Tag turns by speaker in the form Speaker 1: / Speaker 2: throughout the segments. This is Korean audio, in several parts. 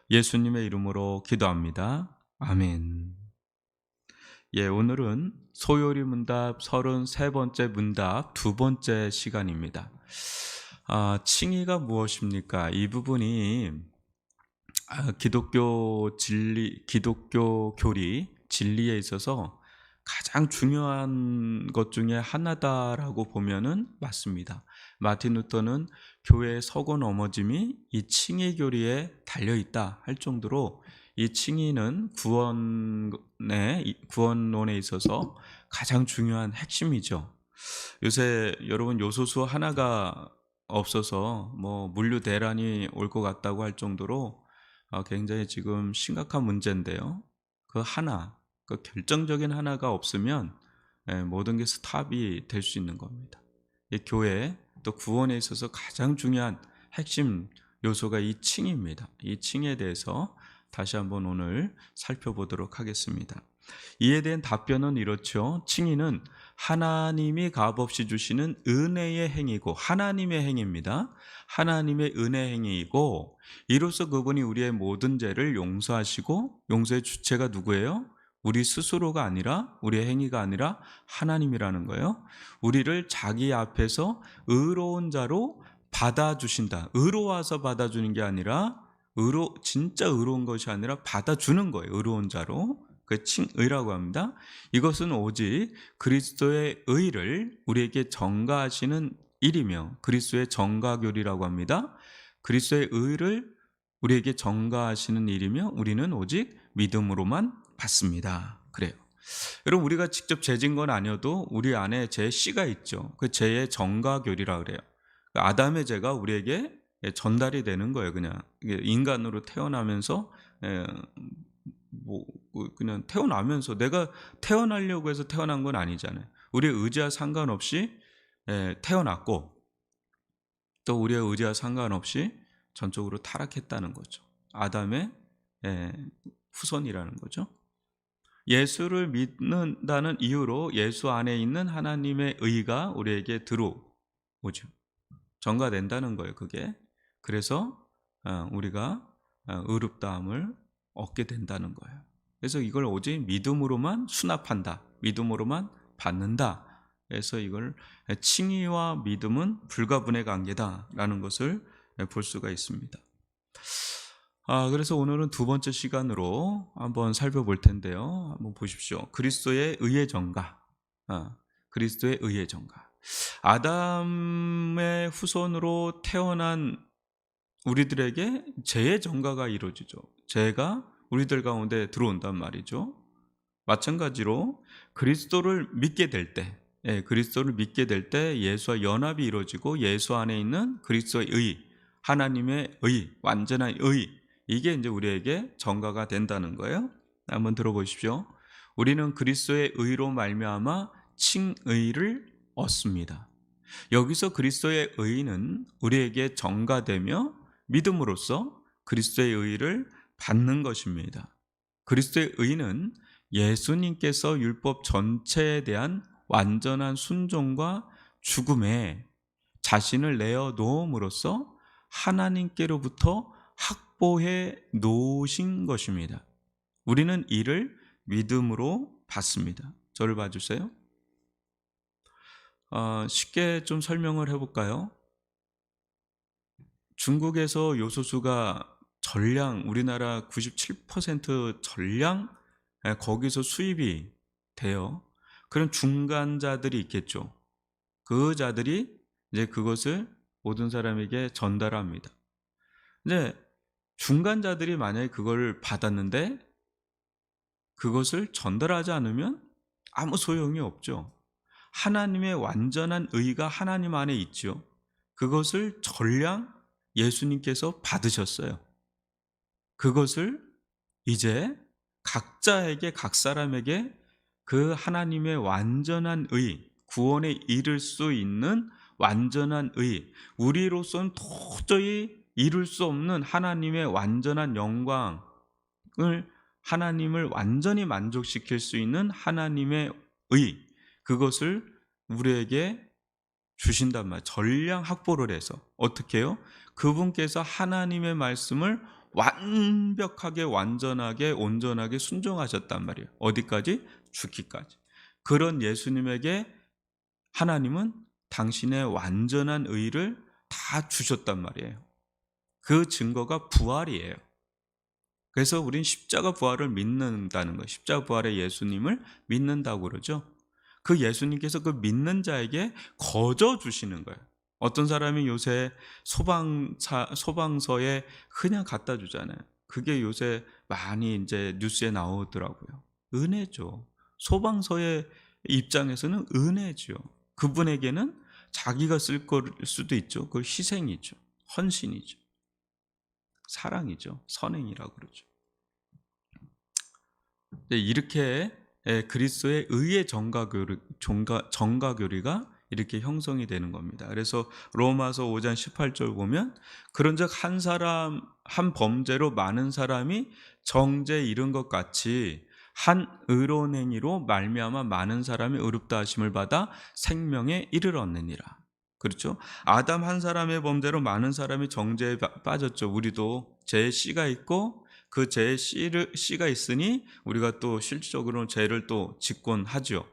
Speaker 1: 예수님의 이름으로 기도합니다. 아멘. 예, 오늘은 소요리 문답 33번째 문답 두 번째 시간입니다. 칭의가 무엇입니까? 이 부분이 기독교 교리, 진리에 있어서 가장 중요한 것 중에 하나다라고 보면은 맞습니다. 마틴 루터는 교회의 서고 넘어짐이 이 칭의 교리에 달려 있다 할 정도로 이 칭의는 구원론에 있어서 가장 중요한 핵심이죠. 요새 여러분 요소수 하나가 없어서 뭐 물류 대란이 올 것 같다고 할 정도로 굉장히 지금 심각한 문제인데요. 그 하나, 그 결정적인 하나가 없으면 모든 게 스탑이 될 수 있는 겁니다. 이 교회 또 구원에 있어서 가장 중요한 핵심 요소가 이 칭입니다. 이 칭에 대해서 다시 한번 오늘 살펴보도록 하겠습니다. 이에 대한 답변은 이렇죠. 칭의는 하나님이 값없이 주시는 은혜의 행위고, 하나님의 행위입니다. 하나님의 은혜 행위이고, 이로써 그분이 우리의 모든 죄를 용서하시고, 용서의 주체가 누구예요? 우리 스스로가 아니라, 우리의 행위가 아니라 하나님이라는 거예요. 우리를 자기 앞에서 의로운 자로 받아주신다. 의로워서 받아주는 게 아니라 진짜 의로운 것이 아니라 받아주는 거예요. 의로운 자로. 그 칭의라고 합니다. 이것은 오직 그리스도의 의를 우리에게 전가하시는 일이며 그리스도의 전가교리라고 합니다. 그리스도의 의를 우리에게 전가하시는 일이며 우리는 오직 믿음으로만 받습니다. 그래요. 여러분, 우리가 직접 죄진 건 아니어도 우리 안에 제 씨가 있죠. 그 죄의 전가교리라 그래요. 아담의 죄가 우리에게 전달이 되는 거예요. 그냥 인간으로 태어나면서 그냥 태어나면서 내가 태어나려고 해서 태어난 건 아니잖아요. 우리의 의지와 상관없이 태어났고 또 우리의 의지와 상관없이 전적으로 타락했다는 거죠. 아담의 후손이라는 거죠. 예수를 믿는다는 이유로 예수 안에 있는 하나님의 의가 우리에게 들어오죠. 전가된다는 거예요, 그게. 그래서 우리가 의롭다함을 얻게 된다는 거예요. 그래서 이걸 오직 믿음으로만 수납한다. 믿음으로만 받는다. 그래서 이걸 칭의와 믿음은 불가분의 관계다라는 것을 볼 수가 있습니다. 그래서 오늘은 두 번째 시간으로 한번 살펴볼 텐데요. 한번 보십시오. 그리스도의 의의 전가. 그리스도의 의의 전가. 아담의 후손으로 태어난 우리들에게 죄의 전가가 이루어지죠. 죄가 우리들 가운데 들어온단 말이죠. 마찬가지로 그리스도를 믿게 될 때, 그리스도를 믿게 될 때 예수와 연합이 이루어지고 예수 안에 있는 그리스도의 의, 하나님의 의, 완전한 의, 이게 이제 우리에게 전가가 된다는 거예요. 한번 들어보십시오. 우리는 그리스도의 의로 말미암아 칭의를 얻습니다. 여기서 그리스도의 의는 우리에게 전가되며 믿음으로써 그리스도의 의를 받는 것입니다. 그리스도의 의는 예수님께서 율법 전체에 대한 완전한 순종과 죽음에 자신을 내어 놓음으로써 하나님께로부터 확보해 놓으신 것입니다. 우리는 이를 믿음으로 받습니다. 저를 봐주세요. 쉽게 좀 설명을 해볼까요? 중국에서 요소수가 전량, 우리나라 97% 전량 거기서 수입이 돼요. 그런 중간자들이 있겠죠. 그 자들이 이제 그것을 모든 사람에게 전달합니다. 근데 중간자들이 만약에 그걸 받았는데 그것을 전달하지 않으면 아무 소용이 없죠. 하나님의 완전한 의가 하나님 안에 있죠. 그것을 전량 예수님께서 받으셨어요. 그것을 이제 각자에게, 각 사람에게 그 하나님의 완전한 의, 구원에 이를 수 있는 완전한 의, 우리로서는 도저히 이룰 수 없는 하나님의 완전한 영광을, 하나님을 완전히 만족시킬 수 있는 하나님의 의, 그것을 우리에게 주신단 말이에요. 전량 확보를 해서. 어떻게 해요? 그분께서 하나님의 말씀을 완벽하게 완전하게 온전하게 순종하셨단 말이에요. 어디까지? 죽기까지. 그런 예수님에게 하나님은 당신의 완전한 의를 다 주셨단 말이에요. 그 증거가 부활이에요. 그래서 우린 십자가 부활을 믿는다는 거예요. 십자가 부활의 예수님을 믿는다고 그러죠. 그 예수님께서 그 믿는 자에게 거저 주시는 거예요. 어떤 사람이 요새 소방서에 그냥 갖다 주잖아요. 그게 요새 많이 이제 뉴스에 나오더라고요. 은혜죠. 소방서의 입장에서는 은혜죠. 그분에게는 자기가 쓸 걸 수도 있죠. 그 희생이죠. 헌신이죠. 사랑이죠. 선행이라고 그러죠. 이렇게 그리스도의 의의 정가교리가 이렇게 형성이 되는 겁니다. 그래서 로마서 5장 18절 보면 그런즉 한 사람 한 범죄로 많은 사람이 정죄에 이른 것 같이 한 의로운 행위로 말미암아 많은 사람이 의롭다 하심을 받아 생명에 이르렀느니라. 그렇죠? 아담 한 사람의 범죄로 많은 사람이 정죄에 빠졌죠. 우리도 죄의 씨가 있고 그 죄의 씨가 있으니 우리가 또 실질적으로는 죄를 또 짓곤 하죠.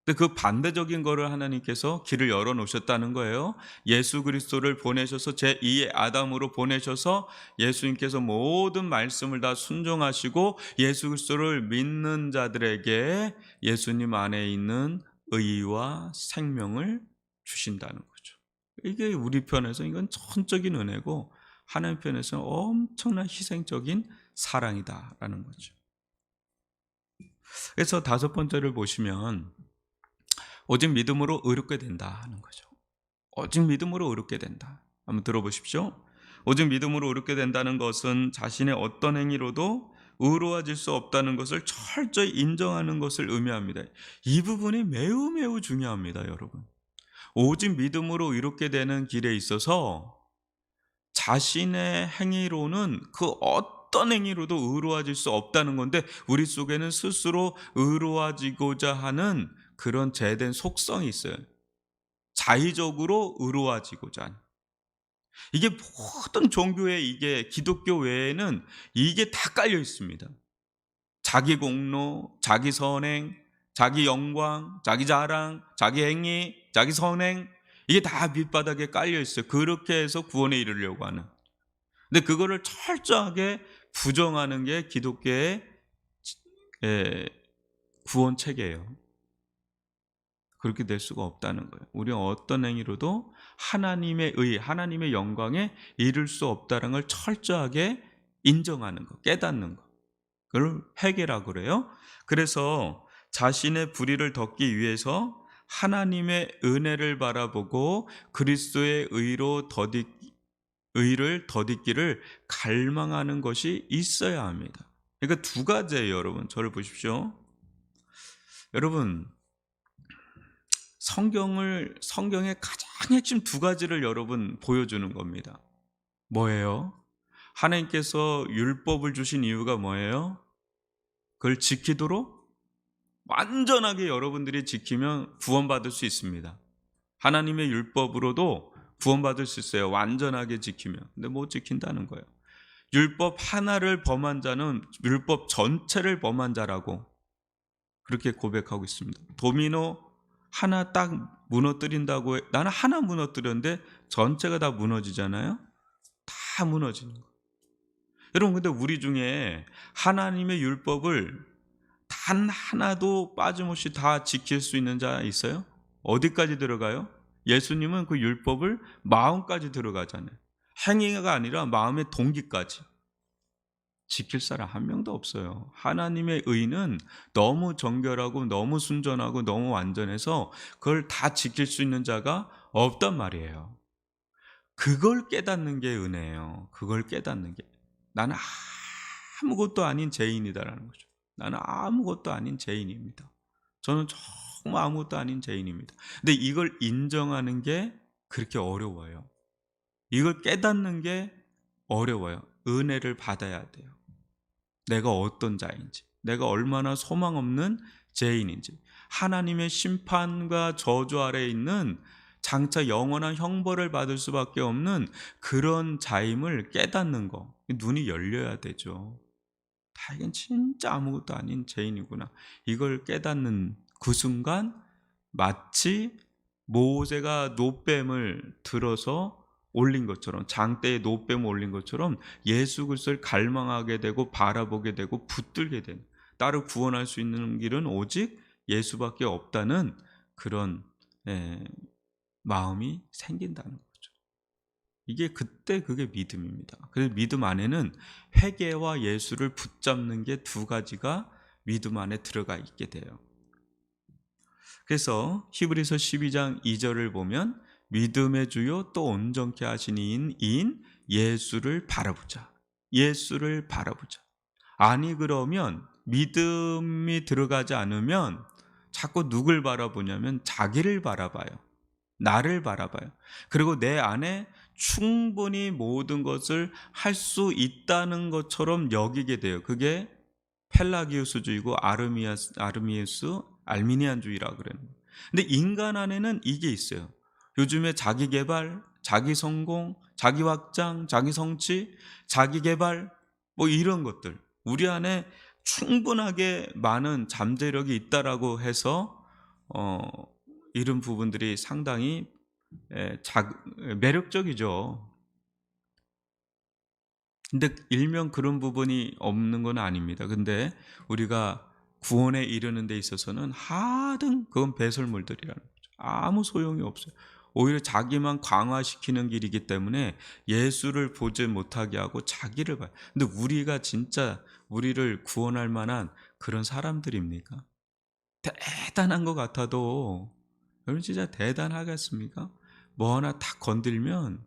Speaker 1: 근데 그 반대적인 거를 하나님께서 길을 열어 놓으셨다는 거예요. 예수 그리스도를 보내셔서 제2의 아담으로 보내셔서 예수님께서 모든 말씀을 다 순종하시고 예수 그리스도를 믿는 자들에게 예수님 안에 있는 의와 생명을 주신다는 거죠. 이게 우리 편에서 이건 전적인 은혜고 하나님 편에서는 엄청난 희생적인 사랑이다라는 거죠. 그래서 다섯 번째를 보시면 오직 믿음으로 의롭게 된다 하는 거죠. 오직 믿음으로 의롭게 된다. 한번 들어보십시오. 오직 믿음으로 의롭게 된다는 것은 자신의 어떤 행위로도 의로워질 수 없다는 것을 철저히 인정하는 것을 의미합니다. 이 부분이 매우 매우 중요합니다, 여러분. 오직 믿음으로 의롭게 되는 길에 있어서 자신의 행위로는 그 어떤 행위로도 의로워질 수 없다는 건데 우리 속에는 스스로 의로워지고자 하는 그런 죄된 속성이 있어요. 자의적으로 의로워지고자 하는. 이게 모든 종교에 이게 기독교 외에는 이게 다 깔려 있습니다. 자기 공로, 자기 선행, 자기 영광, 자기 자랑, 자기 행위, 자기 선행 이게 다 밑바닥에 깔려 있어요. 그렇게 해서 구원에 이르려고 하는. 근데 그거를 철저하게 부정하는 게 기독교의 구원 체계예요. 그렇게 될 수가 없다는 거예요. 우리는 어떤 행위로도 하나님의 의, 하나님의 영광에 이를 수 없다는 걸 철저하게 인정하는 것, 깨닫는 것. 그걸 회개라고 그래요. 그래서 자신의 불의를 덮기 위해서 하나님의 은혜를 바라보고 그리스도의 의를 덧입기를 갈망하는 것이 있어야 합니다. 그러니까 두 가지예요, 여러분. 저를 보십시오. 여러분, 성경의 가장 핵심 두 가지를 여러분 보여주는 겁니다. 뭐예요? 하나님께서 율법을 주신 이유가 뭐예요? 그걸 지키도록 완전하게 여러분들이 지키면 구원받을 수 있습니다. 하나님의 율법으로도 구원받을 수 있어요. 완전하게 지키면. 근데 못 지킨다는 거예요. 율법 하나를 범한 자는 율법 전체를 범한 자라고 그렇게 고백하고 있습니다. 도미노 하나 딱 무너뜨린다고 나는 하나 무너뜨렸는데 전체가 다 무너지잖아요. 다 무너지는 거예요. 여러분 근데 우리 중에 하나님의 율법을 단 하나도 빠짐없이 다 지킬 수 있는 자 있어요? 어디까지 들어가요? 예수님은 그 율법을 마음까지 들어가잖아요. 행위가 아니라 마음의 동기까지 지킬 사람 한 명도 없어요. 하나님의 의는 너무 정결하고 너무 순전하고 너무 완전해서 그걸 다 지킬 수 있는 자가 없단 말이에요. 그걸 깨닫는 게 은혜예요. 그걸 깨닫는 게 나는 아무것도 아닌 죄인이다라는 거죠. 나는 아무것도 아닌 죄인입니다. 저는 정말 아무것도 아닌 죄인입니다. 근데 이걸 인정하는 게 그렇게 어려워요. 이걸 깨닫는 게 어려워요. 은혜를 받아야 돼요. 내가 어떤 자인지, 내가 얼마나 소망 없는 죄인인지, 하나님의 심판과 저주 아래에 있는 장차 영원한 형벌을 받을 수밖에 없는 그런 자임을 깨닫는 거. 눈이 열려야 되죠. 자기는 진짜 아무것도 아닌 죄인이구나. 이걸 깨닫는 그 순간 마치 모세가 노뱀을 들어서 올린 것처럼, 장대에 노뱀을 올린 것처럼 예수 그리스도를 갈망하게 되고 바라보게 되고 붙들게 되는, 나를 구원할 수 있는 길은 오직 예수밖에 없다는 그런 마음이 생긴다는 거죠. 이게 그때 그게 믿음입니다. 그래서 믿음 안에는 회개와 예수를 붙잡는 게 두 가지가 믿음 안에 들어가 있게 돼요. 그래서 히브리서 12장 2절을 보면 믿음의 주요 또 온전케 하신 이인 예수를 바라보자. 예수를 바라보자. 아니 그러면 믿음이 들어가지 않으면 자꾸 누굴 바라보냐면 자기를 바라봐요. 나를 바라봐요. 그리고 내 안에 충분히 모든 것을 할 수 있다는 것처럼 여기게 돼요. 그게 펠라기우스주의고 아르미우스 알미니안주의라 그래요. 근데 인간 안에는 이게 있어요. 요즘에 자기 개발, 자기 성공, 자기 확장, 자기 성취, 자기 개발 뭐 이런 것들 우리 안에 충분하게 많은 잠재력이 있다라고 해서 이런 부분들이 상당히 매력적이죠. 근데 일명 그런 부분이 없는 건 아닙니다. 근데 우리가 구원에 이르는 데 있어서는 하등 그건 배설물들이라는 거죠. 아무 소용이 없어요. 오히려 자기만 강화시키는 길이기 때문에 예수를 보지 못하게 하고 자기를 봐요. 근데 우리가 진짜 우리를 구원할 만한 그런 사람들입니까? 대단한 것 같아도 여러분 진짜 대단하겠습니까? 뭐 하나 탁 건들면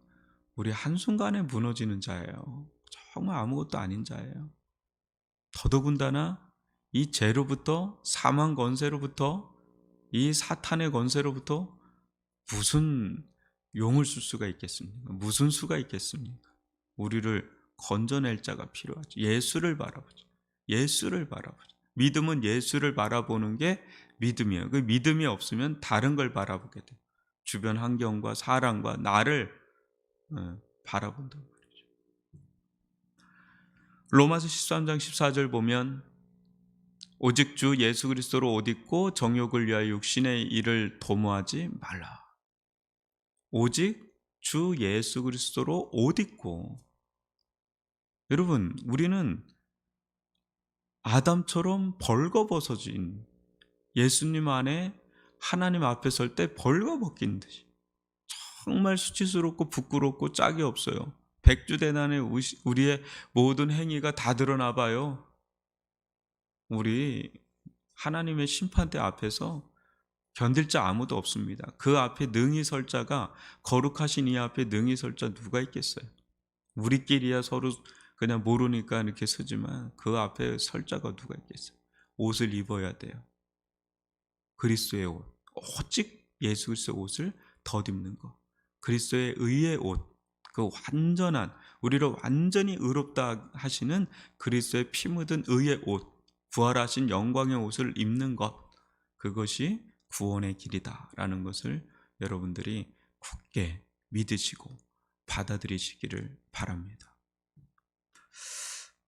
Speaker 1: 우리 한순간에 무너지는 자예요. 정말 아무것도 아닌 자예요. 더더군다나 이 죄로부터, 사망 권세로부터, 이 사탄의 권세로부터 무슨 용을 쓸 수가 있겠습니까? 무슨 수가 있겠습니까? 우리를 건져낼 자가 필요하죠. 예수를 바라보죠. 예수를 바라보죠. 믿음은 예수를 바라보는 게 믿음이에요. 그 믿음이 없으면 다른 걸 바라보게 돼요. 주변 환경과 사람과 나를 바라본다고 말이죠. 로마서 13장 14절 보면 오직 주 예수 그리스도로 옷 입고 정욕을 위하여 육신의 일을 도모하지 말라. 오직 주 예수 그리스도로 옷 입고. 여러분 우리는 아담처럼 벌거벗어진 예수님 안에 하나님 앞에 설 때 벌거벗긴 듯이 정말 수치스럽고 부끄럽고 짝이 없어요. 백주대난에 우리의 모든 행위가 다 드러나 봐요. 우리 하나님의 심판대 앞에서 견딜 자 아무도 없습니다. 그 앞에 능히 설 자가, 거룩하신 이 앞에 능히 설 자 누가 있겠어요? 우리끼리야 서로 그냥 모르니까 이렇게 서지만 그 앞에 설 자가 누가 있겠어요? 옷을 입어야 돼요. 그리스도의 옷, 오직 예수 그리스도의 옷을 덧입는 것, 그리스도의 의의 옷, 그 완전한 우리를 완전히 의롭다 하시는 그리스도의 피 묻은 의의 옷, 부활하신 영광의 옷을 입는 것, 그것이 구원의 길이다라는 것을 여러분들이 굳게 믿으시고 받아들이시기를 바랍니다.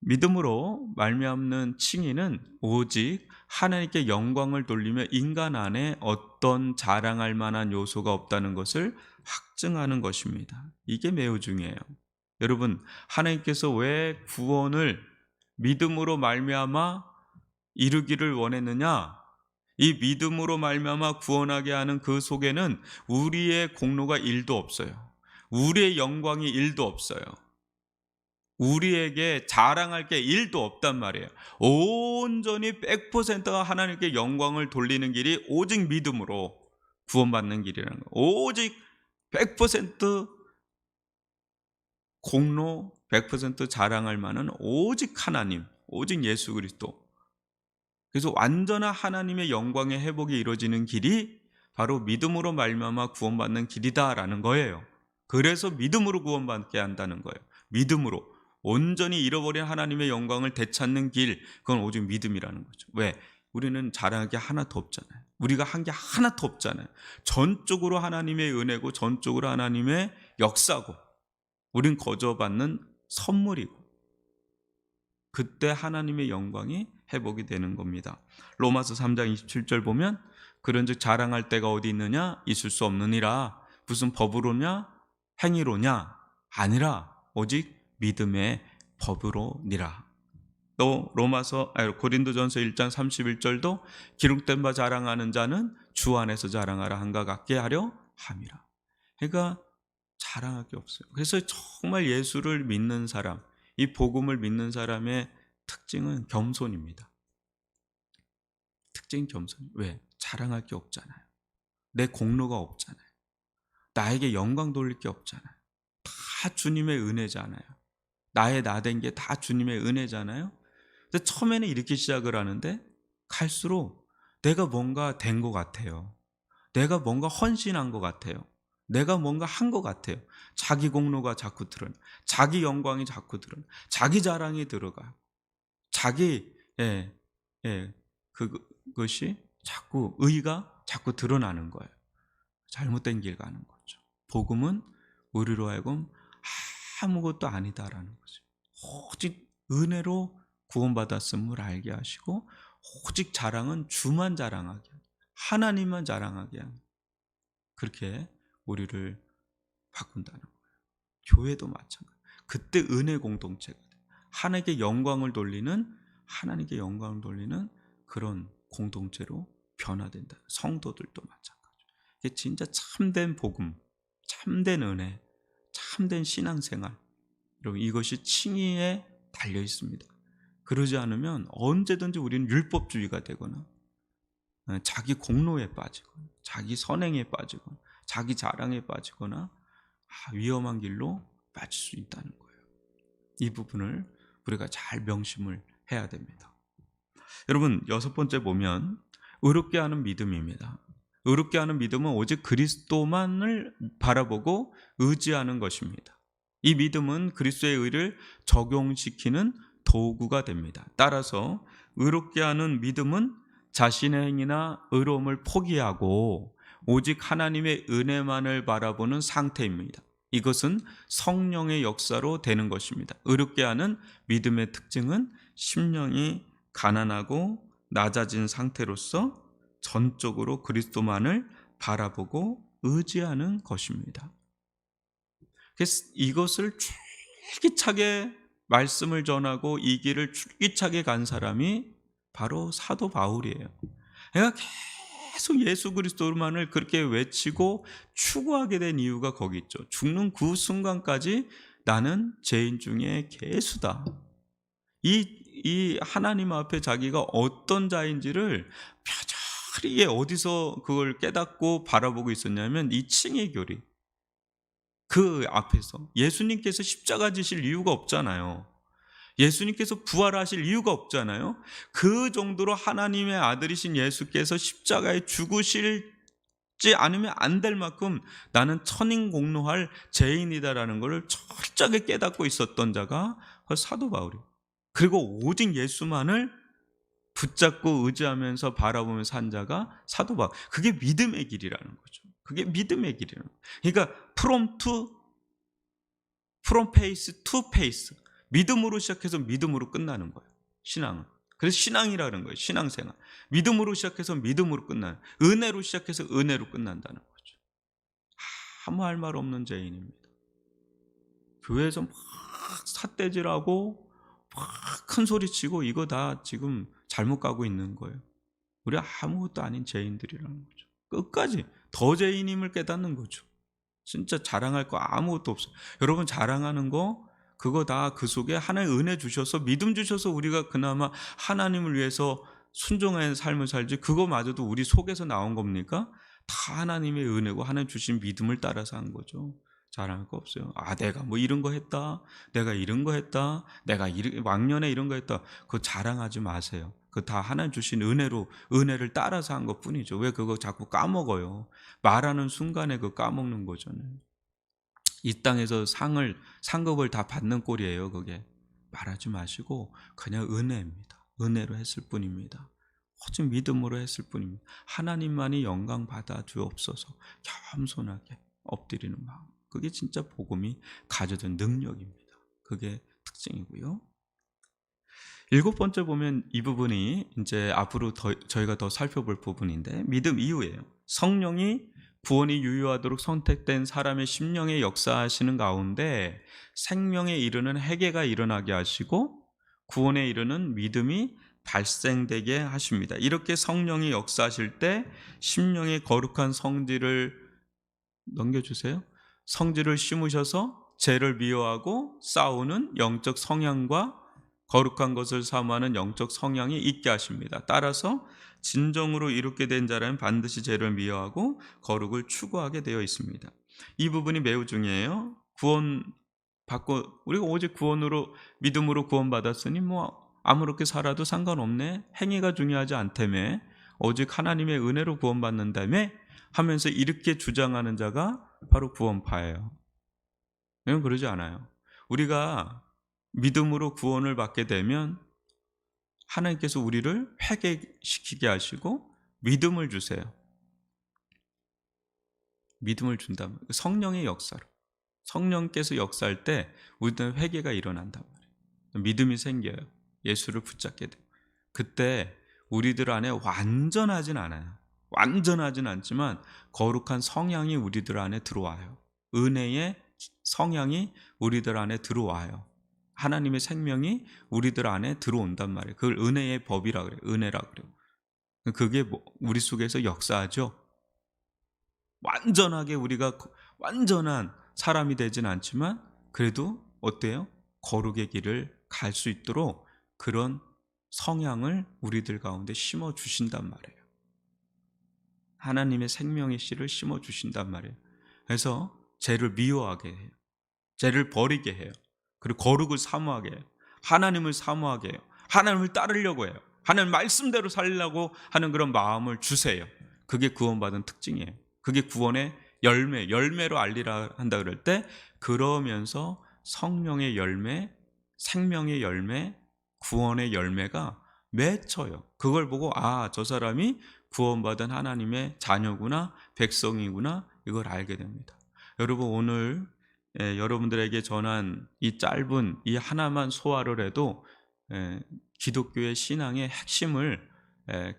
Speaker 1: 믿음으로 말미암는 칭의는 오직 하나님께 영광을 돌리며 인간 안에 어떤 자랑할 만한 요소가 없다는 것을 확증하는 것입니다. 이게 매우 중요해요. 여러분, 하나님께서 왜 구원을 믿음으로 말미암아 이루기를 원했느냐? 이 믿음으로 말미암아 구원하게 하는 그 속에는 우리의 공로가 1도 없어요. 우리의 영광이 1도 없어요. 우리에게 자랑할 게 1도 없단 말이에요. 온전히 100%가 하나님께 영광을 돌리는 길이 오직 믿음으로 구원받는 길이라는 거예요. 오직 100% 공로, 100% 자랑할 만한 오직 하나님, 오직 예수 그리스도. 그래서 완전한 하나님의 영광의 회복이 이루어지는 길이 바로 믿음으로 말미암아 구원받는 길이다라는 거예요. 그래서 믿음으로 구원받게 한다는 거예요. 믿음으로. 온전히 잃어버린 하나님의 영광을 되찾는 길, 그건 오직 믿음이라는 거죠. 왜? 우리는 자랑할 게 하나도 없잖아요. 우리가 한 게 하나도 없잖아요. 전적으로 하나님의 은혜고 전적으로 하나님의 역사고 우린 거저받는 선물이고 그때 하나님의 영광이 회복이 되는 겁니다. 로마서 3장 27절 보면 그런즉 자랑할 데가 어디 있느냐? 있을 수 없느니라. 무슨 법으로냐? 행위로냐? 아니라 오직 믿음의 법으로니라. 또 고린도전서 1장 31절도 기록된 바 자랑하는 자는 주 안에서 자랑하라 한가 같게 하려 함이라. 그러니까 자랑할 게 없어요. 그래서 정말 예수를 믿는 사람, 이 복음을 믿는 사람의 특징은 겸손입니다. 특징 겸손. 왜? 자랑할 게 없잖아요. 내 공로가 없잖아요. 나에게 영광 돌릴 게 없잖아요. 다 주님의 은혜잖아요. 나의 나된 게 다 주님의 은혜잖아요. 근데 처음에는 이렇게 시작을 하는데 갈수록 내가 뭔가 된 것 같아요. 내가 뭔가 헌신한 것 같아요. 내가 뭔가 한 것 같아요. 자기 공로가 자꾸 드러나, 자기 영광이 자꾸 드러나, 자기 자랑이 들어가요. 자기 그것이 자꾸 의가 자꾸 드러나는 거예요. 잘못된 길 가는 거죠. 복음은 우리로 하여금 아무것도 아니다라는 거죠. 오직 은혜로 구원받았음을 알게 하시고 오직 자랑은 주만 자랑하게 하고 하나님만 자랑하게 하는 그렇게 우리를 바꾼다는 거예요. 교회도 마찬가지예요. 그때 은혜 공동체가 돼요. 하나님께 영광을 돌리는 그런 공동체로 변화된다. 성도들도 마찬가지예요. 이게 진짜 참된 복음, 참된 은혜, 참된 신앙생활, 여러분 이것이 칭의에 달려 있습니다. 그러지 않으면 언제든지 우리는 율법주의가 되거나 자기 공로에 빠지거나 자기 선행에 빠지거나 자기 자랑에 빠지거나 위험한 길로 빠질 수 있다는 거예요. 이 부분을 우리가 잘 명심을 해야 됩니다. 여러분 6번째 보면 의롭게 하는 믿음입니다. 의롭게 하는 믿음은 오직 그리스도만을 바라보고 의지하는 것입니다. 이 믿음은 그리스도의 의를 적용시키는 도구가 됩니다. 따라서 의롭게 하는 믿음은 자신의 행위나 의로움을 포기하고 오직 하나님의 은혜만을 바라보는 상태입니다. 이것은 성령의 역사로 되는 것입니다. 의롭게 하는 믿음의 특징은 심령이 가난하고 낮아진 상태로서 전적으로 그리스도만을 바라보고 의지하는 것입니다. 그래서 이것을 줄기차게 말씀을 전하고 이 길을 줄기차게 간 사람이 바로 사도 바울이에요. 그러니까 계속 예수 그리스도만을 그렇게 외치고 추구하게 된 이유가 거기 있죠. 죽는 그 순간까지 나는 죄인 중에 괴수다. 이 하나님 앞에 자기가 어떤 자인지를 표절하게 어디서 그걸 깨닫고 바라보고 있었냐면 이 칭의 교리. 그 앞에서 예수님께서 십자가 지실 이유가 없잖아요. 예수님께서 부활하실 이유가 없잖아요. 그 정도로 하나님의 아들이신 예수께서 십자가에 죽으실지 않으면 안 될 만큼 나는 천인공노할 죄인이다라는 것을 철저하게 깨닫고 있었던 자가 사도 바울이에요. 그리고 오직 예수만을 붙잡고 의지하면서 바라보면서 산 자가 사도 바울. 그게 믿음의 길이라는 거죠. 그게 믿음의 길이라는 거예요. 그러니까 from faith to faith. 믿음으로 시작해서 믿음으로 끝나는 거예요. 신앙은. 그래서 신앙이라는 거예요. 신앙생활. 믿음으로 시작해서 믿음으로 끝나는, 은혜로 시작해서 은혜로 끝난다는 거죠. 아무 할 말 없는 죄인입니다. 교회에서 막 삿대질하고 막 큰 소리치고 이거 다 지금 잘못 가고 있는 거예요. 우리 아무것도 아닌 죄인들이라는 거죠. 끝까지 더 죄인임을 깨닫는 거죠. 진짜 자랑할 거 아무것도 없어요. 여러분 자랑하는 거 그거 다 그 속에 하나의 은혜 주셔서 믿음 주셔서 우리가 그나마 하나님을 위해서 순종하는 삶을 살지 그거마저도 우리 속에서 나온 겁니까? 다 하나님의 은혜고 하나님 주신 믿음을 따라서 한 거죠. 자랑할 거 없어요. 내가 뭐 이런 거 했다. 내가 이런 거 했다. 내가 왕년에 이런 거 했다. 그거 자랑하지 마세요. 그거 다 하나님 주신 은혜를 따라서 한 것 뿐이죠. 왜 그거 자꾸 까먹어요? 말하는 순간에 그거 까먹는 거잖아요. 이 땅에서 상급을 다 받는 꼴이에요. 그게 말하지 마시고 그냥 은혜입니다. 은혜로 했을 뿐입니다. 오직 믿음으로 했을 뿐입니다. 하나님만이 영광 받아 주옵소서. 겸손하게 엎드리는 마음. 그게 진짜 복음이 가져준 능력입니다. 그게 특징이고요. 7번째 보면 이 부분이 이제 앞으로 저희가 더 살펴볼 부분인데, 믿음 이후에요. 성령이 구원이 유효하도록 선택된 사람의 심령에 역사하시는 가운데 생명에 이르는 회개가 일어나게 하시고 구원에 이르는 믿음이 발생되게 하십니다. 이렇게 성령이 역사하실 때 심령의 거룩한 성질을 넘겨주세요. 성질을 심으셔서 죄를 미워하고 싸우는 영적 성향과 거룩한 것을 사모하는 영적 성향이 있게 하십니다. 따라서 진정으로 이롭게 된 자라면 반드시 죄를 미워하고 거룩을 추구하게 되어 있습니다. 이 부분이 매우 중요해요. 구원 받고 우리가 오직 구원으로 믿음으로 구원받았으니 뭐 아무렇게 살아도 상관없네, 행위가 중요하지 않다며, 오직 하나님의 은혜로 구원받는다며 하면서 이렇게 주장하는 자가 바로 구원파예요. 여러분 그러지 않아요. 우리가 믿음으로 구원을 받게 되면 하나님께서 우리를 회개시키게 하시고 믿음을 주세요. 믿음을 준다면 성령의 역사로, 성령께서 역사할 때 우리는 회개가 일어난단 말이에요. 믿음이 생겨요. 예수를 붙잡게 돼요. 그때 우리들 안에 완전하진 않아요. 완전하진 않지만 거룩한 성향이 우리들 안에 들어와요. 은혜의 성향이 우리들 안에 들어와요. 하나님의 생명이 우리들 안에 들어온단 말이에요. 그걸 은혜의 법이라 그래요. 은혜라 그래요. 그게 우리 속에서 역사하죠. 완전하게 우리가 완전한 사람이 되진 않지만 그래도 어때요? 거룩의 길을 갈 수 있도록 그런 성향을 우리들 가운데 심어 주신단 말이에요. 하나님의 생명의 씨를 심어 주신단 말이에요. 그래서 죄를 미워하게 해요. 죄를 버리게 해요. 그리고 거룩을 사모하게 해요. 하나님을 사모하게 해요. 하나님을 따르려고 해요. 하나님 말씀대로 살려고 하는 그런 마음을 주세요. 그게 구원받은 특징이에요. 그게 구원의 열매로 알리라 한다 그럴 때, 그러면서 성령의 열매, 생명의 열매, 구원의 열매가 맺혀요. 그걸 보고 저 사람이 구원받은 하나님의 자녀구나, 백성이구나, 이걸 알게 됩니다. 여러분 오늘 여러분들에게 전한 이 짧은 이 하나만 소화를 해도 기독교의 신앙의 핵심을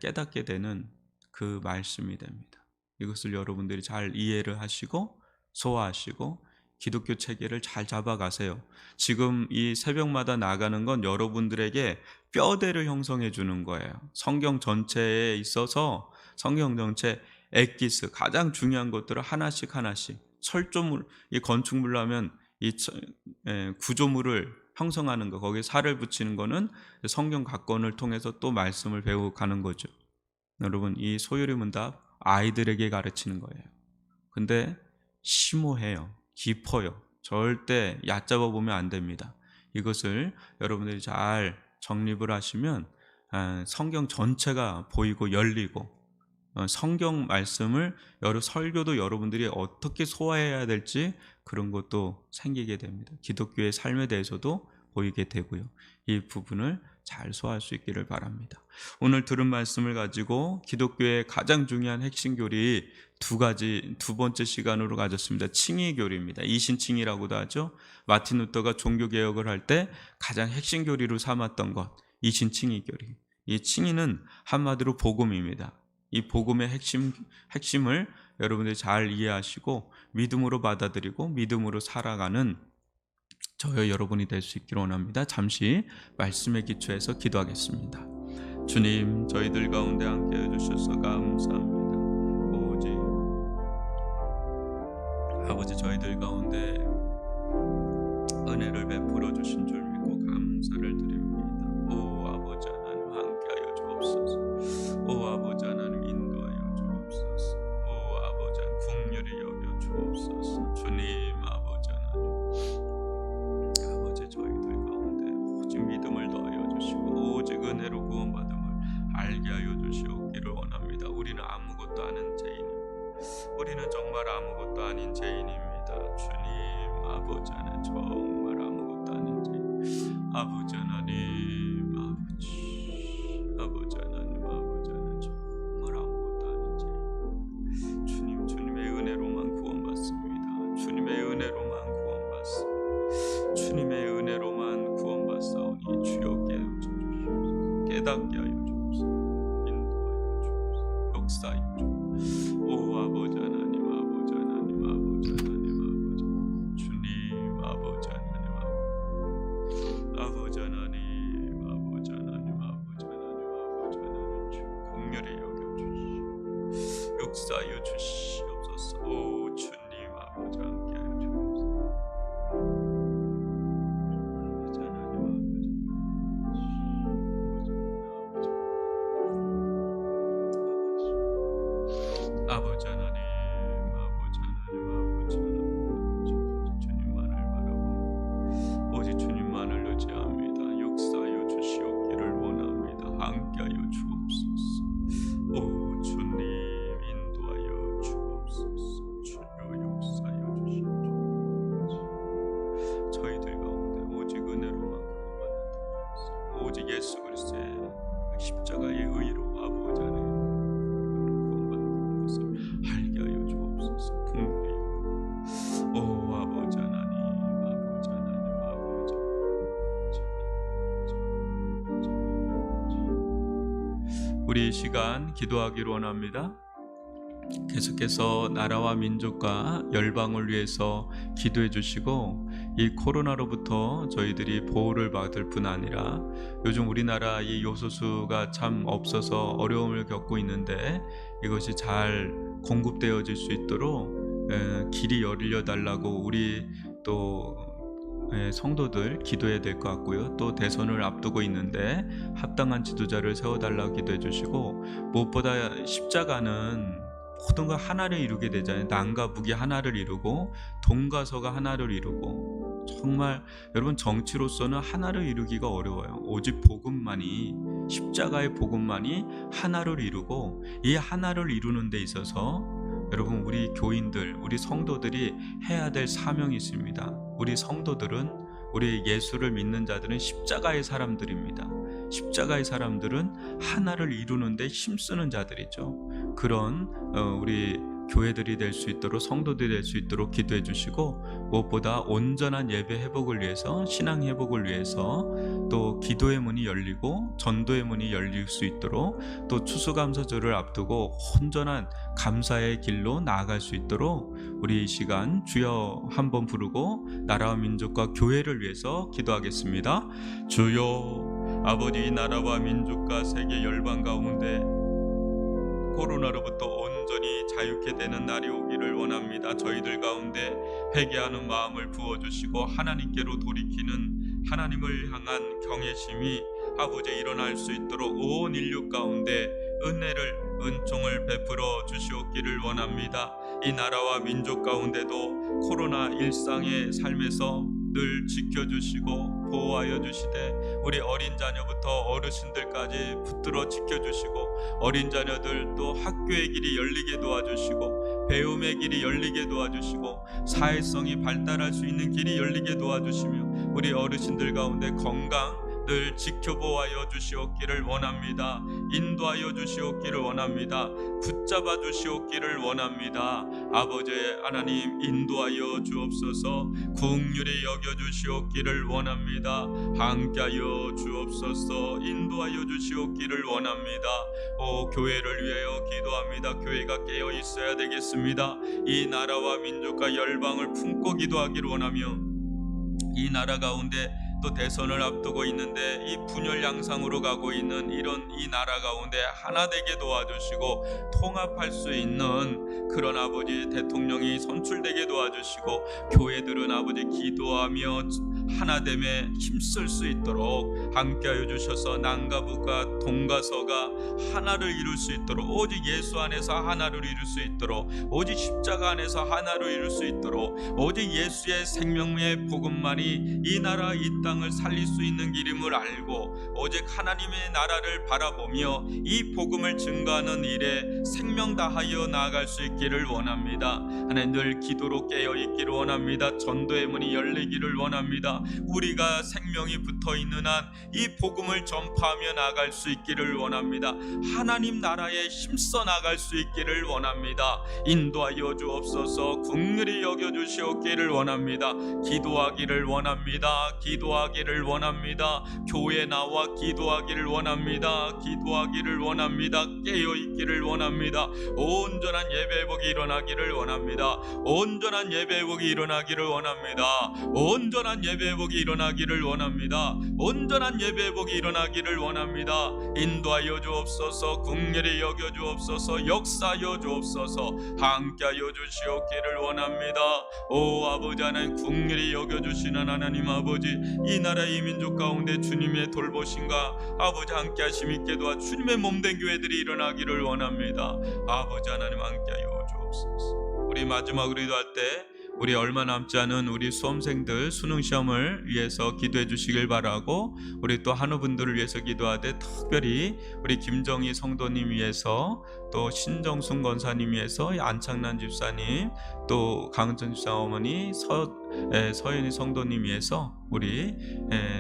Speaker 1: 깨닫게 되는 그 말씀이 됩니다. 이것을 여러분들이 잘 이해를 하시고 소화하시고 기독교 체계를 잘 잡아가세요. 지금 이 새벽마다 나가는 건 여러분들에게 뼈대를 형성해 주는 거예요. 성경 전체에 있어서 성경 전체 엑기스, 가장 중요한 것들을 하나씩 철조물, 이 건축물로 하면 이 구조물을 형성하는 거, 거기에 살을 붙이는 거는 성경 각건을 통해서 또 말씀을 배우고 가는 거죠. 여러분 이 소요리문답 아이들에게 가르치는 거예요. 근데 심오해요. 깊어요. 절대 얕잡아 보면 안 됩니다. 이것을 여러분들이 잘 정립을 하시면 성경 전체가 보이고 열리고, 성경 말씀을 설교도 여러분들이 어떻게 소화해야 될지 그런 것도 생기게 됩니다. 기독교의 삶에 대해서도 보이게 되고요. 이 부분을 잘 소화할 수 있기를 바랍니다. 오늘 들은 말씀을 가지고 기독교의 가장 중요한 핵심 교리 두 번째 시간으로 가졌습니다. 칭의 교리입니다. 이신칭의라고도 하죠. 마틴 루터가 종교개혁을 할 때 가장 핵심 교리로 삼았던 것, 이신칭의 교리. 이 칭의는 한마디로 복음입니다. 이 복음의 핵심을 여러분들이 잘 이해하시고 믿음으로 받아들이고 믿음으로 살아가는 저와 여러분이 될 수 있기를 원합니다. 잠시 말씀에 기초해서 기도하겠습니다. 주님, 저희들 가운데 함께 해주셔서 감사합니다. 오직 아버지, 저희들 가운데 은혜를 베풀어 주신 줄 믿고 감사를 드립니다. 오 아버지 하나님, 함께하여 주옵소서. 오 아버지 하나님, 인도하여 주옵소서. 오 아버지 하나님, 긍휼히 여겨 주옵소서. 주님 아버지 하나님, 저희들 가운데 오직 믿음을 더하여 주시고 오직 은혜로 구원받음을 알게 하여 주시옵기를 원합니다. 우리는 아무것도 아닌 죄인입니다. 우리는 정말 아무것도 아닌 죄인입니다. 주님 아버지 하나님, 정말 아무것도 아닌 죄인. 아버지 하나님, 아버지 하나님, 아버지 깨닫게 하여 주옵소서. 인도하여 주옵소서. 역사하여 주옵소서. 오 아버지 하나님, 아버지 하나님, 아버지 하나님, 아버지 하나님, 주님, 아버지 하나님, 아버지 하나님, 아버지 하나님, 아버지 하나님, 아버지 하나님, 주 긍휼히 여겨 주시오. 역사하여 주시옵소서. 오 주님, 아버지 함께 하여 주옵소서. 아버지 하나님, 아버지 하나님, 아버지 하나님, 아버지 하나님, 주님만을 바라봅니다. 오직 주님만을 의지합니다. 역사하여 주시옵기를 원합니다. 함께하여 주옵소서. 오 주님, 인도하여 주옵소서. 주여 역사하여 주시옵소서. 저희들 가운데 오직 은혜로만 구원받는 오직 예수 그리스도의 십자가의 의로 아버지 하나님 알게 하여 주옵소서. 긍휼히 오 아버지 하나님, 아버지 하나님, 아버지 하나님. 우리 이 시간 기도하기를 원합니다. 계속해서 나라와 민족과 열방을 위해서 기도해 주시고, 이 코로나로부터 저희들이 보호를 받을 뿐 아니라 요즘 우리나라 이 요소수가 참 없어서 어려움을 겪고 있는데 이것이 잘 공급되어질 수 있도록 길이 열려 달라고 우리 또 성도들 기도해야 될 것 같고요. 또 대선을 앞두고 있는데 합당한 지도자를 세워달라고 기도해 주시고, 무엇보다 십자가는 모든 걸 하나를 이루게 되잖아요. 남과 북이 하나를 이루고 동과 서가 하나를 이루고, 정말 여러분 정치로서는 하나를 이루기가 어려워요. 오직 복음만이, 십자가의 복음만이 하나를 이루고, 이 하나를 이루는 데 있어서 여러분 우리 교인들, 우리 성도들이 해야 될 사명이 있습니다. 우리 성도들은, 우리 예수를 믿는 자들은 십자가의 사람들입니다. 십자가의 사람들은 하나를 이루는 데 힘쓰는 자들이죠. 그런 우리 교회들이 될 수 있도록, 성도들이 될 수 있도록 기도해 주시고, 무엇보다 온전한 예배 회복을 위해서, 신앙 회복을 위해서 또 기도의 문이 열리고 전도의 문이 열릴 수 있도록, 또 추수감사절을 앞두고 온전한 감사의 길로 나아갈 수 있도록 우리 이 시간 주여 한번 부르고 나라와 민족과 교회를 위해서 기도하겠습니다. 주여, 아버지, 이 나라와 민족과 세계 열방 가운데 코로나로부터 온전히 자유케 되는 날이 오기를 원합니다. 저희들 가운데 회개하는 마음을 부어주시고 하나님께로 돌이키는 하나님을 향한 경외심이 아버지 일어날 수 있도록 온 인류 가운데 은혜를, 은총을 베풀어 주시옵기를 원합니다. 이 나라와 민족 가운데도 코로나 일상의 삶에서 늘 지켜주시고 보호하여 주시되, 우리 어린 자녀부터 어르신들까지 붙들어 지켜주시고, 어린 자녀들도 학교의 길이 열리게 도와주시고, 배움의 길이 열리게 도와주시고, 사회성이 발달할 수 있는 길이 열리게 도와주시며, 우리 어르신들 가운데 건강 늘 지켜보아여 주시옵기를 원합니다. 인도하여 주시옵기를 원합니다. 붙잡아 주시옵기를 원합니다. 아버지 하나님, 인도하여 주옵소서. 긍휼히 여겨 주시옵기를 원합니다. 함께하여 주옵소서. 인도하여 주시옵기를 원합니다. 교회를 위하여 기도합니다. 교회가 깨어 있어야 되겠습니다. 이 나라와 민족과 열방을 품고 기도하기를 원하며, 이 나라 가운데 또 대선을 앞두고 있는데 이 분열 양상으로 가고 있는 이런 이 나라 가운데 하나 되게 도와주시고, 통합할 수 있는 그런 아버지 대통령이 선출되게 도와주시고, 교회들은 아버지 기도하며 하나됨에 힘쓸 수 있도록 함께하여 주셔서 남과 북과 동과 서가 하나를 이룰 수 있도록, 오직 예수 안에서 하나를 이룰 수 있도록, 오직 십자가 안에서 하나를 이룰 수 있도록, 오직 예수의 생명의 복음만이 이 나라 이 땅을 살릴 수 있는 길임을 알고, 오직 하나님의 나라를 바라보며 이 복음을 증거하는 일에 생명 다하여 나아갈 수 있기를 원합니다. 하나님, 늘 기도로 깨어 있기를 원합니다. 전도의 문이 열리기를 원합니다. 원합니다. 우리가 생명이 붙어있는 한 이 복음을 전파하며 나갈 수 있기를 원합니다. 하나님 나라에 힘써 나갈 수 있기를 원합니다. 인도하여 주옵소서. 긍휼히 여겨주시옵기를 원합니다. 기도하기를 원합니다. 기도하기를 원합니다. 교회 나와 기도하기를 원합니다. 기도하기를 원합니다. 깨어있기를 원합니다. 온전한 예배복이 일어나기를 원합니다. 온전한 예배복이 일어나기를 원합니다. 온전한 예배복이 일어나기를 원합니다. 온전한 예배복이 일어나기를 원합니다. 인도하여 주옵소서. 긍휼히 여겨 주옵소서. 역사하여 주옵소서. 함께하여 주시옵기를 원합니다. 오 아버지 하나님, 긍휼히 여겨주시는 하나님 아버지, 이 나라 이 민족 가운데 주님의 돌보심과 아버지 함께 하심 있게 도와 주님의 몸된 교회들이 일어나기를 원합니다. 아버지 하나님 함께하여 주옵소서. 우리 마지막으로 기도할 때 우리 얼마 남지 않은 우리 수험생들 수능시험을 위해서 기도해 주시길 바라고, 우리 또 한우분들을 위해서 기도하되 특별히 우리 김정희 성도님 위해서, 또 신정순 권사님 위해서, 안창란 집사님, 또 강은천 집사 어머니, 서연희 성도님 위해서 우리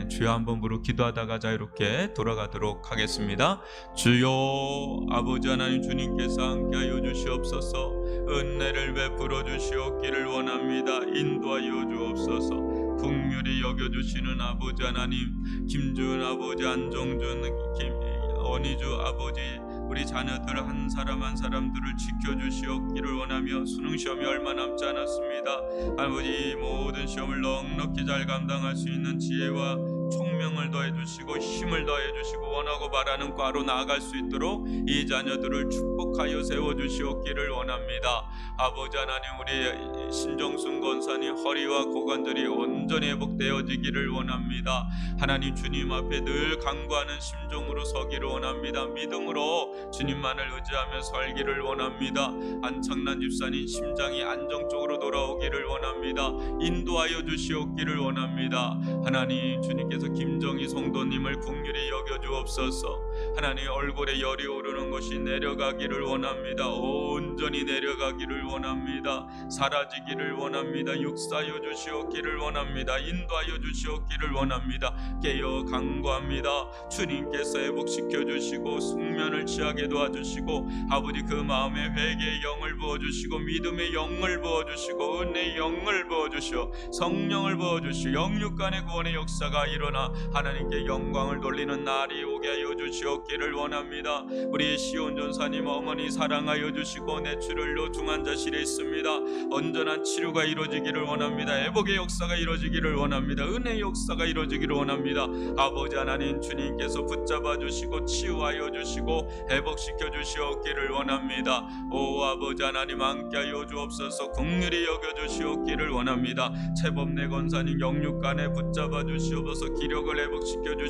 Speaker 1: 주여 한번 부르 기도하다가 자유롭게 돌아가도록 하겠습니다. 주여 아버지 하나님, 주님께서 함께하여 주시옵소서. 은혜를 베풀어 주시옵기를 원합니다. 인도하여 주옵소서. 긍휼히 여겨주시는 아버지 하나님, 김준 아버지, 안정준, 원희주 아버지, 우리 자녀들 한 사람 한 사람들을 지켜주시옵기를 원하며, 수능시험이 얼마 남지 않았습니다. 아버지, 모든 시험을 넉넉히 잘 감당할 수 있는 지혜와 총명을 더해주시고 힘을 더해주시고 원하고 바라는 과로 나아갈 수 있도록 이 자녀들을 축복하여 세워주시옵기를 원합니다. 아버지 하나님, 우리 신정순 권사님 허리와 고관절이 온전히 회복되어지기를 원합니다. 하나님, 주님 앞에 늘 간구하는 심정으로 서기를 원합니다. 믿음으로 주님만을 의지하며 살기를 원합니다. 안창란 집사님 심장이 안정적으로 돌아오기를 원합니다. 인도하여 주시옵기를 원합니다. 하나님, 주님께서 김정희 성도님을 긍휼히 여겨주옵소서. 하나님, 얼굴에 열이 오르는 것이 내려가기를 원합니다. 온전히 내려가기를 원합니다. 사라지기를 원합니다. 육사하여 주시옵기를 원합니다. 인도하여 주시옵기를 원합니다. 깨어 간구합니다. 주님께서 회복시켜 주시고 숙면을 취하게 도와주시고, 아버지 그 마음에 회개의 영을 부어주시고 믿음의 영을 부어주시고 은혜의 영을 부어주시오 성령을 부어주시오 영육간의 구원의 역사가 일어나 하나님께 영광을 돌리는 날이 오게 하여 주시옵기를 원합니다. 우리 시온 전사님 어머니 사랑하여 주시고 뇌출혈로 중환자실에 있습니다. 온전한 치료가 이루어지기를 원합니다. 회복의 역사가 이루어지기를 원합니다. 은혜의 역사가 이루어지기를 원합니다. 아버지 하나님, 주님께서 붙잡아 주시고 치유하여 주시고 회복시켜 주시옵기를 원합니다. 오 아버지 하나님, 함께하여 주옵소서. 긍휼히 여겨 주시옵기를 원합니다. 최범래 권사님 영육간에 붙잡아 주시옵소서. 기력을 회복시켜 주시옵소서.